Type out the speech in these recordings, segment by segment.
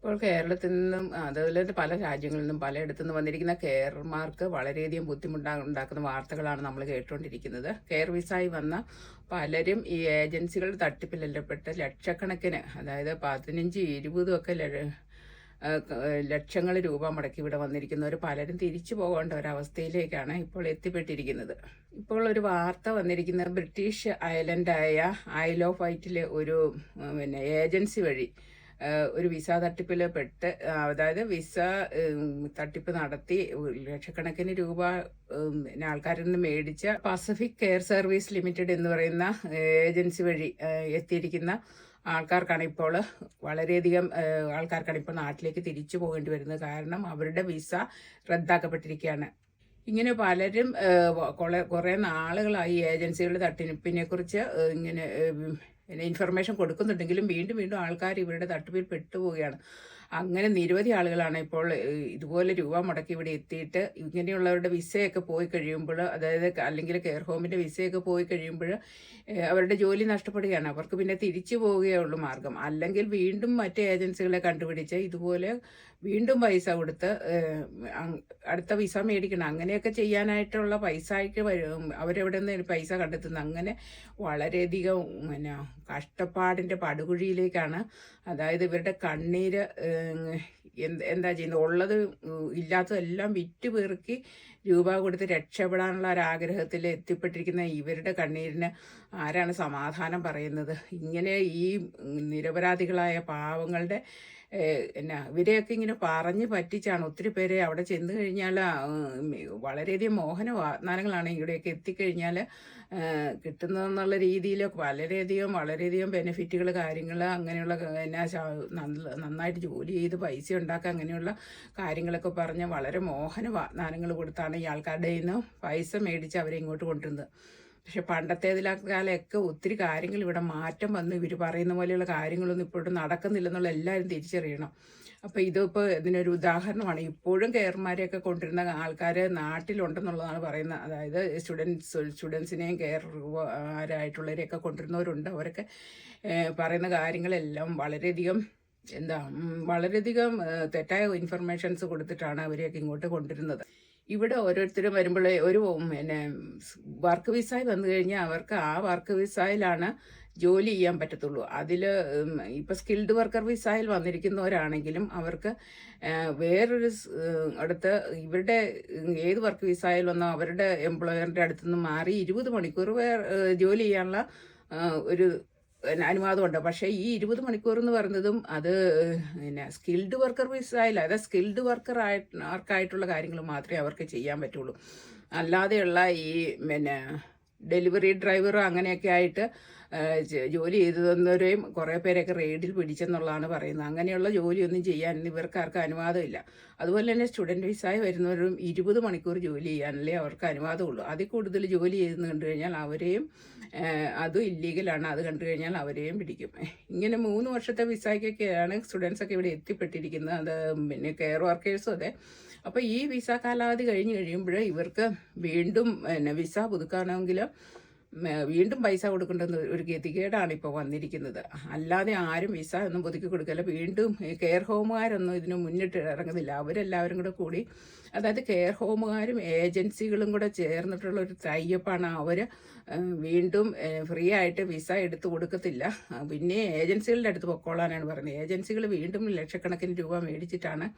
ഇപ്പോൾ കേരളത്തിൽ നിന്നും അതുപോലെ തന്നെ പല രാജ്യങ്ങളിൽ നിന്നും പലയിടത്തു നിന്ന് വന്നിരിക്കുന്ന കെയർമാർക്ക് വളരെയധികം ഉണ്ടാക്കുന്ന വാർത്തകളാണ് നമ്മൾ കേട്ടുകൊണ്ടിരിക്കുന്നത്. കെയർ വിസായി വന്ന പലരും ഈ ഏജൻസികളുടെ തട്ടിപ്പിലെല്ലപ്പെട്ട് ലക്ഷക്കണക്കിന്, അതായത് 15-20 ഒക്കെ ലക്ഷങ്ങൾ രൂപ മുടക്കി ഇവിടെ വന്നിരിക്കുന്നവർ പലരും തിരിച്ചു പോകേണ്ട ഒരവസ്ഥയിലേക്കാണ് ഇപ്പോൾ എത്തിപ്പെട്ടിരിക്കുന്നത്. ഇപ്പോൾ ഒരു വാർത്ത വന്നിരിക്കുന്നത് ബ്രിട്ടീഷ് ഐലൻഡായ ഐൽ ഓഫ് വൈറ്റിലെ ഒരു ഏജൻസി വഴി ഒരു വിസ തട്ടിപ്പിൽ പെട്ട്, അതായത് വിസ തട്ടിപ്പ് നടത്തി ലക്ഷക്കണക്കിന് രൂപ ആൾക്കാരിൽ നിന്ന് മേടിച്ച പസഫിക് കെയർ സർവീസ് ലിമിറ്റഡ് എന്ന് പറയുന്ന ഏജൻസി വഴി എത്തിയിരിക്കുന്ന ആൾക്കാർക്കാണ് ഇപ്പോൾ വളരെയധികം ആൾക്കാർക്കാണ് ഇപ്പോൾ നാട്ടിലേക്ക് തിരിച്ചു പോകേണ്ടി വരുന്നത്. കാരണം അവരുടെ വിസ റദ്ദാക്കപ്പെട്ടിരിക്കുകയാണ്. ഇങ്ങനെ പലരും കുറേ നാളുകളായി ഏജൻസികളുടെ തട്ടിപ്പിനെ കുറിച്ച് ഇങ്ങനെ ഇൻഫർമേഷൻ കൊടുക്കുന്നുണ്ടെങ്കിലും വീണ്ടും വീണ്ടും ആൾക്കാർ ഇവരുടെ തട്ടിപ്പിൽ പെട്ടുപോവുകയാണ്. അങ്ങനെ നിരവധി ആളുകളാണ് ഇപ്പോൾ ഇതുപോലെ രൂപ മുടക്കി ഇവിടെ എത്തിയിട്ട് ഇങ്ങനെയുള്ളവരുടെ വിസയൊക്കെ പോയി കഴിയുമ്പോൾ, അതായത് അല്ലെങ്കിൽ കെയർ ഹോമിൻ്റെ വിസയൊക്കെ പോയി കഴിയുമ്പോൾ അവരുടെ ജോലി നഷ്ടപ്പെടുകയാണ്. അവർക്ക് പിന്നെ തിരിച്ചു പോവുകയുള്ളൂ മാർഗം. അല്ലെങ്കിൽ വീണ്ടും മറ്റ് ഏജൻസികളെ കണ്ടുപിടിച്ച് ഇതുപോലെ വീണ്ടും പൈസ കൊടുത്ത് അടുത്ത വിസ മേടിക്കണം. അങ്ങനെയൊക്കെ ചെയ്യാനായിട്ടുള്ള പൈസയ്ക്ക് അവരെവിടെ നിന്ന് പൈസ കണ്ടെത്തുന്നത്. അങ്ങനെ വളരെയധികം കഷ്ടപ്പാടിൻ്റെ പടുകുഴിയിലേക്കാണ്, അതായത് ഇവരുടെ കണ്ണീര് എന്താ ചെയ്യുന്നത്, ഉള്ളത് ഇല്ലാത്തതെല്ലാം വിറ്റ് പെറുക്കി രൂപ കൊടുത്ത് രക്ഷപ്പെടാനുള്ള ഒരാഗ്രഹത്തിൽ എത്തിപ്പെട്ടിരിക്കുന്ന ഇവരുടെ കണ്ണീരിന് ആരാണ് സമാധാനം പറയുന്നത്? ഇങ്ങനെ ഈ നിരപരാധികളായ പാവങ്ങളുടെ ഇവരെയൊക്കെ ഇങ്ങനെ പറഞ്ഞ് പറ്റിച്ചാണ് ഒത്തിരി പേരെ അവിടെ ചെന്ന് കഴിഞ്ഞാൽ വളരെയധികം മോഹന വാഗ്ദാനങ്ങളാണ് ഇവിടെയൊക്കെ എത്തിക്കഴിഞ്ഞാൽ കിട്ടുന്നതെന്നുള്ള രീതിയിൽ വളരെയധികം ബെനിഫിറ്റുകൾ, കാര്യങ്ങൾ, അങ്ങനെയുള്ള നന്നായിട്ട് ജോലി ചെയ്ത് പൈസ ഉണ്ടാക്കുക, അങ്ങനെയുള്ള കാര്യങ്ങളൊക്കെ പറഞ്ഞ് വളരെ മോഹന വാഗ്ദാനങ്ങൾ കൊടുത്താണ് ഈ ആൾക്കാരുടെ നിന്ന് പൈസ മേടിച്ച് അവരെ ഇങ്ങോട്ട് കൊണ്ടുവരുന്നത്. പക്ഷെ പണ്ടത്തേതിലൊക്കെ ഒത്തിരി കാര്യങ്ങൾ ഇവിടെ മാറ്റം വന്നു. ഇവർ പറയുന്ന പോലെയുള്ള കാര്യങ്ങളൊന്നും ഇപ്പോഴും നടക്കുന്നില്ലെന്നുള്ള എല്ലാവരും തിരിച്ചറിയണം. അപ്പോൾ ഇതിപ്പോൾ ഇതിനൊരു ഉദാഹരണമാണ്. ഇപ്പോഴും കെയർമാരെയൊക്കെ കൊണ്ടുവരുന്ന ആൾക്കാർ നാട്ടിലുണ്ടെന്നുള്ളതാണ് പറയുന്നത്. അതായത് സ്റ്റുഡൻസിനെയും കെയർമാരായിട്ടുള്ളവരെയൊക്കെ കൊണ്ടുവരുന്നവരുണ്ട്. അവരൊക്കെ പറയുന്ന കാര്യങ്ങളെല്ലാം വളരെയധികം തെറ്റായ ഇൻഫർമേഷൻസ് കൊടുത്തിട്ടാണ് അവരെയൊക്കെ ഇങ്ങോട്ട് കൊണ്ടുവരുന്നത്. ഇവിടെ ഓരോരുത്തരും വരുമ്പോൾ ഒരു വർക്ക് വിസയിൽ വന്നു കഴിഞ്ഞാൽ അവർക്ക് ആ വർക്ക് വിസയിലാണ് ജോലി ചെയ്യാൻ പറ്റത്തുള്ളൂ. അതിൽ ഇപ്പോൾ സ്കിൽഡ് വർക്കർ വിസയിൽ വന്നിരിക്കുന്നവരാണെങ്കിലും അവർക്ക് വേറൊരു അടുത്ത് ഇവരുടെ ഏത് വർക്ക് വിസയിൽ വന്നോ അവരുടെ എംപ്ലോയറിൻ്റെ അടുത്തുനിന്ന് മാറി 20 മണിക്കൂർ ജോലി ചെയ്യാനുള്ള ഒരു അനുവാദമുണ്ട്. പക്ഷേ ഈ 20 മണിക്കൂർ എന്ന് പറയുന്നതും അത് സ്കിൽഡ് വർക്കർ വിസയിൽ, അതായത് സ്കിൽഡ് ആർക്കായിട്ടുള്ള കാര്യങ്ങൾ മാത്രമേ അവർക്ക് ചെയ്യാൻ പറ്റുള്ളൂ. അല്ലാതെയുള്ള ഈ ഡെലിവറി ഡ്രൈവർ അങ്ങനെയൊക്കെ ആയിട്ട് ജോലി ചെയ്തു തന്നവരെയും കുറേ പേരൊക്കെ റെയ്ഡിൽ പിടിച്ചെന്നുള്ളതാണ് പറയുന്നത്. അങ്ങനെയുള്ള ജോലിയൊന്നും ചെയ്യാൻ ഇവർക്കാർക്കും അനുവാദമില്ല. അതുപോലെ തന്നെ സ്റ്റുഡൻറ്റ് വിസയിൽ വരുന്നവരും 20 മണിക്കൂർ ജോലി ചെയ്യാനല്ലേ അവർക്ക് അനുവാദമുള്ളൂ. അതിൽ കൂടുതൽ ജോലി ചെയ്തെന്ന് കണ്ടു കഴിഞ്ഞാൽ അവരെയും, അതും ഇല്ലീഗലാണ്, അത് കണ്ടു കഴിഞ്ഞാൽ അവരെയും പിടിക്കും. ഇങ്ങനെ 3 വർഷത്തെ വിസയ്ക്കൊക്കെയാണ് സ്റ്റുഡൻസൊക്കെ ഇവിടെ എത്തിപ്പെട്ടിരിക്കുന്നത്. അത് കെയർ വർക്കേഴ്സും അതെ. അപ്പോൾ ഈ വിസ കാലാവധി കഴിയുമ്പോൾ ഇവർക്ക് വീണ്ടും വിസ പുതുക്കണമെങ്കിൽ വീണ്ടും പൈസ കൊടുക്കേണ്ടുന്ന ഒരു ഗതികേടാണ് ഇപ്പോൾ വന്നിരിക്കുന്നത്. അല്ലാതെ ആരും വിസ ഒന്നും പുതുക്കി കൊടുക്കില്ല. വീണ്ടും കെയർ ഹോമുകാരൊന്നും ഇതിന് മുന്നിട്ട് ഇറങ്ങുന്നില്ല. അവരെല്ലാവരും കൂടി, അതായത് കെയർ ഹോമുകാരും ഏജൻസികളും കൂടെ ചേർന്നിട്ടുള്ള ഒരു ടൈപ്പാണ്. അവർ വീണ്ടും ഫ്രീ ആയിട്ട് വിസ എടുത്ത് കൊടുക്കത്തില്ല. പിന്നെ ഏജൻസികളുടെ അടുത്ത് പൊക്കോളാനാണ് പറയുന്നത്. ഏജൻസികൾ വീണ്ടും ലക്ഷക്കണക്കിന് രൂപ മേടിച്ചിട്ടാണ്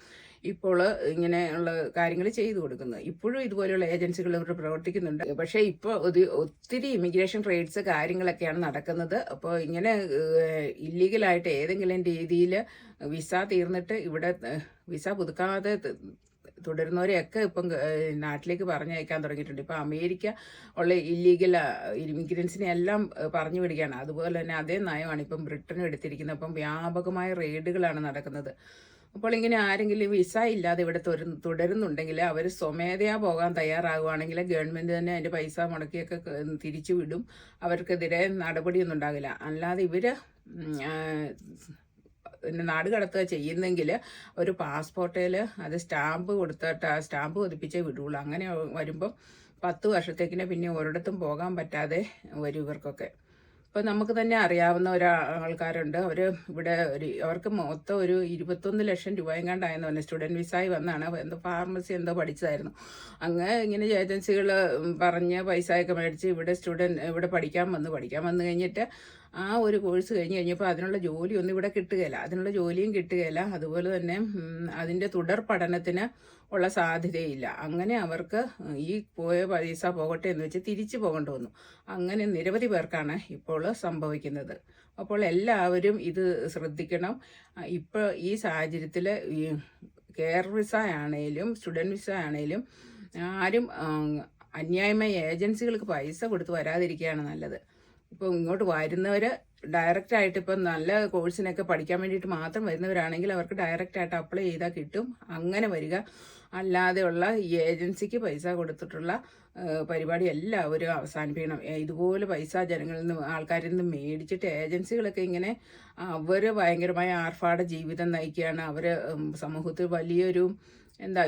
ഇപ്പോൾ ഇങ്ങനെയുള്ള കാര്യങ്ങൾ ചെയ്തു കൊടുക്കുന്നത്. ഇപ്പോഴും ഇതുപോലെയുള്ള ഏജൻസികൾ ഇവർ പ്രവർത്തിക്കുന്നുണ്ട്. പക്ഷേ ഇപ്പോൾ ഒത്തിരി ഇമിഗ്രേഷൻ റെയ്ഡ്സ് കാര്യങ്ങളൊക്കെയാണ് നടക്കുന്നത്. അപ്പോൾ ഇങ്ങനെ ഇല്ലീഗലായിട്ട് ഏതെങ്കിലും രീതിയിൽ വിസ തീർന്നിട്ട് ഇവിടെ വിസ പുതുക്കാതെ തുടരുന്നവരെയൊക്കെ ഇപ്പം നാട്ടിലേക്ക് പറഞ്ഞയക്കാൻ തുടങ്ങിയിട്ടുണ്ട്. ഇപ്പോൾ അമേരിക്ക ഉള്ള ഇല്ലീഗൽ ഇമിഗ്രൻസിനെ എല്ലാം പറഞ്ഞു വിടുകയാണ്. അതുപോലെ തന്നെ അതേ നയമാണ് ഇപ്പം ബ്രിട്ടനും എടുത്തിരിക്കുന്നത്. അപ്പം വ്യാപകമായ റെയ്ഡുകളാണ് നടക്കുന്നത്. അപ്പോൾ ഇങ്ങനെ ആരെങ്കിലും വിസ ഇല്ലാതെ ഇവിടെ തുടരുന്നുണ്ടെങ്കിൽ അവർ സ്വമേധയാ പോകാൻ തയ്യാറാകുവാണെങ്കിൽ ഗവൺമെൻറ് തന്നെ അതിൻ്റെ പൈസ മുടക്കിയൊക്കെ തിരിച്ചു വിടും. അവർക്കെതിരെ നടപടിയൊന്നും ഉണ്ടാകില്ല. അല്ലാതെ ഇവർ നാട് കടത്തുക ചെയ്യുന്നെങ്കിൽ ഒരു പാസ്പോർട്ടിൽ അത് സ്റ്റാമ്പ് പതിപ്പിച്ചേ വിടുള്ളൂ. അങ്ങനെ വരുമ്പം 10 വർഷത്തേക്കിന് പിന്നെ ഒരിടത്തും പോകാൻ പറ്റാതെ വരും ഇവർക്കൊക്കെ. ഇപ്പം നമുക്ക് തന്നെ അറിയാവുന്ന ആൾക്കാരുണ്ട്. ഇവിടെ അവർക്ക് മൊത്തം ഒരു 21 ലക്ഷം രൂപ എങ്ങാണ്ടായെന്ന് പറഞ്ഞു. സ്റ്റുഡൻറ്റ് വിസായി വന്നാണ്, എന്തോ ഫാർമസി എന്തോ പഠിച്ചതായിരുന്നു. ഇങ്ങനെ ഏജൻസികൾ പറഞ്ഞ് പൈസയൊക്കെ മേടിച്ച് ഇവിടെ പഠിക്കാൻ വന്നു കഴിഞ്ഞിട്ട് ആ ഒരു കോഴ്സ് കഴിഞ്ഞപ്പോൾ അതിനുള്ള ജോലിയൊന്നും ഇവിടെ കിട്ടുകയില്ല. അതിനുള്ള ജോലിയും കിട്ടുകയില്ല. അതുപോലെ തന്നെ അതിൻ്റെ തുടർ പഠനത്തിന് ഉള്ള സാധ്യതയില്ല. അങ്ങനെ അവർക്ക് ഈ പോയ പൈസ പോകട്ടെ എന്ന് വെച്ച് തിരിച്ചു പോകേണ്ടി വന്നു. അങ്ങനെ നിരവധി പേർക്കാണ് ഇപ്പോൾ സംഭവിക്കുന്നത്. അപ്പോൾ എല്ലാവരും ഇത് ശ്രദ്ധിക്കണം. ഇപ്പോൾ ഈ സാഹചര്യത്തിൽ ഈ കെയർ വിസ ആണേലും സ്റ്റുഡൻറ്റ് വിസ ആണേലും ആരും അന്യായമായ ഏജൻസികൾക്ക് പൈസ കൊടുത്ത് വരാതിരിക്കുകയാണ് നല്ലത്. ഇപ്പോൾ ഇങ്ങോട്ട് വരുന്നവർ ഡയറക്റ്റായിട്ട് ഇപ്പം നല്ല കോഴ്സിനൊക്കെ പഠിക്കാൻ വേണ്ടിയിട്ട് മാത്രം വരുന്നവരാണെങ്കിൽ അവർക്ക് ഡയറക്റ്റായിട്ട് അപ്ലൈ ചെയ്താൽ കിട്ടും. അങ്ങനെ വരിക. അല്ലാതെയുള്ള ഈ ഏജൻസിക്ക് പൈസ കൊടുത്തിട്ടുള്ള പരിപാടി എല്ലാവരും അവസാനിപ്പിക്കണം. ഇതുപോലെ പൈസ ആൾക്കാരിൽ നിന്ന് മേടിച്ചിട്ട് ഏജൻസികളൊക്കെ ഇങ്ങനെ അവർ ഭയങ്കരമായ ആർഭാട ജീവിതം നയിക്കുകയാണ്. അവർ സമൂഹത്തിൽ വലിയൊരു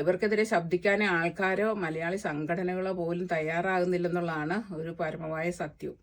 ഇവർക്കെതിരെ ശബ്ദിക്കാൻ ആൾക്കാരോ മലയാളി സംഘടനകളോ പോലും തയ്യാറാകുന്നില്ലെന്നുള്ളതാണ് ഒരു പരമമായ സത്യം.